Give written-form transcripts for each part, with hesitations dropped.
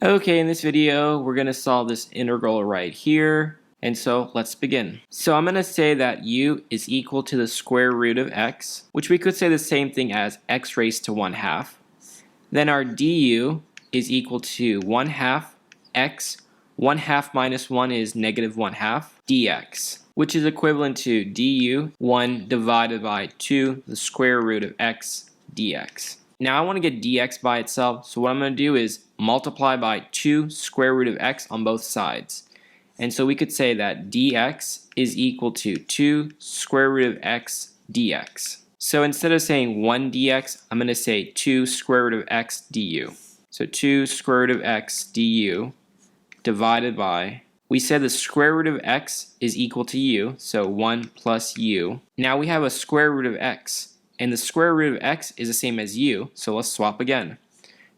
Okay, in this video, we're going to solve this integral right here. And so let's begin. So I'm going to say that u is equal to the square root of x, which we could say the same thing as x raised to 1/2. Then our du is equal to 1/2 x, 1/2 minus 1 is negative 1/2 dx, which is equivalent to du 1 divided by 2 the square root of x dx. Now I want to get dx by itself, so what I'm going to do is multiply by 2 square root of x on both sides. And so we could say that dx is equal to 2 square root of x dx. So instead of saying 1 dx, I'm going to say 2 square root of x du. So 2 square root of x du divided by, we said the square root of x is equal to u, so 1 plus u. Now we have a square root of x. And the square root of x is the same as u, so let's swap again.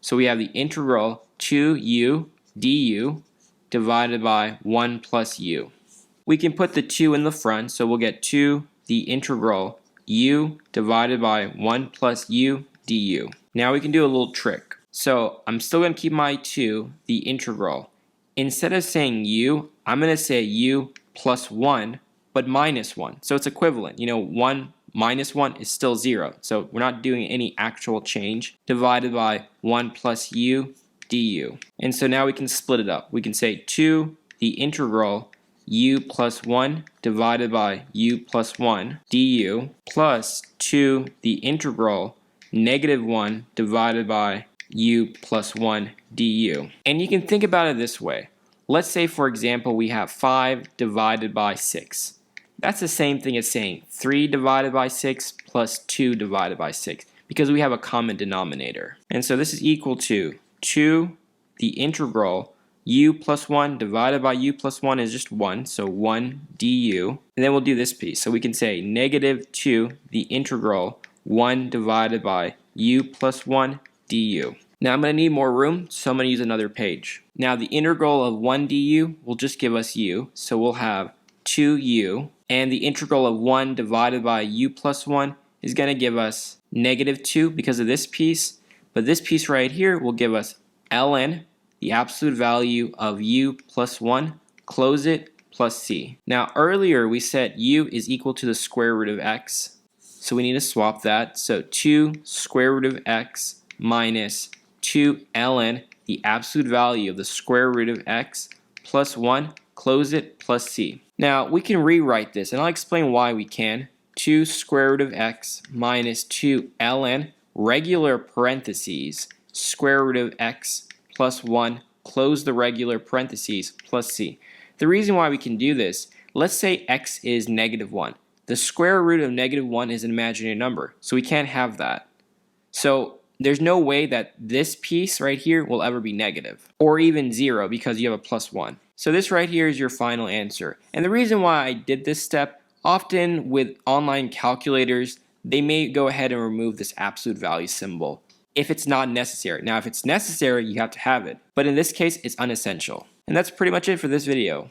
So we have the integral 2u du divided by 1 plus u. We can put the 2 in the front, so we'll get 2 the integral u divided by 1 plus u du. Now we can do a little trick. So I'm still going to keep my 2, the integral. Instead of saying u, I'm going to say u plus 1, but minus 1. So it's equivalent. 1 minus 1 is still 0. So we're not doing any actual change. Divided by 1 plus u du. And so now we can split it up. We can say 2 the integral u plus 1 divided by u plus 1 du plus 2 the integral negative 1 divided by u plus 1 du. And you can think about it this way. Let's say, for example, we have 5 divided by 6. That's the same thing as saying 3 divided by 6 plus 2 divided by 6 because we have a common denominator. And so this is equal to 2 the integral u plus 1 divided by u plus 1 is just 1, so 1 du. And then we'll do this piece. So we can say negative 2 the integral 1 divided by u plus 1 du. Now I'm going to need more room, so I'm going to use another page. Now the integral of 1 du will just give us u, so we'll have 2u. And the integral of 1 divided by u plus 1 is going to give us negative 2 because of this piece. But this piece right here will give us ln, the absolute value of u plus 1, close it, plus c. Now earlier we said u is equal to the square root of x. So we need to swap that. So 2 square root of x minus 2 ln, the absolute value of the square root of x, plus 1, close it, plus c. Now we can rewrite this, and I'll explain why we can. 2 square root of x minus 2 ln, regular parentheses, square root of x plus 1, close the regular parentheses, plus c. The reason why we can do this, let's say x is negative 1. The square root of negative 1 is an imaginary number, so we can't have that. So there's no way that this piece right here will ever be negative, or even 0 because you have a plus 1. So this right here is your final answer. And the reason why I did this step, often with online calculators, they may go ahead and remove this absolute value symbol if it's not necessary. Now if it's necessary, you have to have it. But in this case, it's unessential. And that's pretty much it for this video.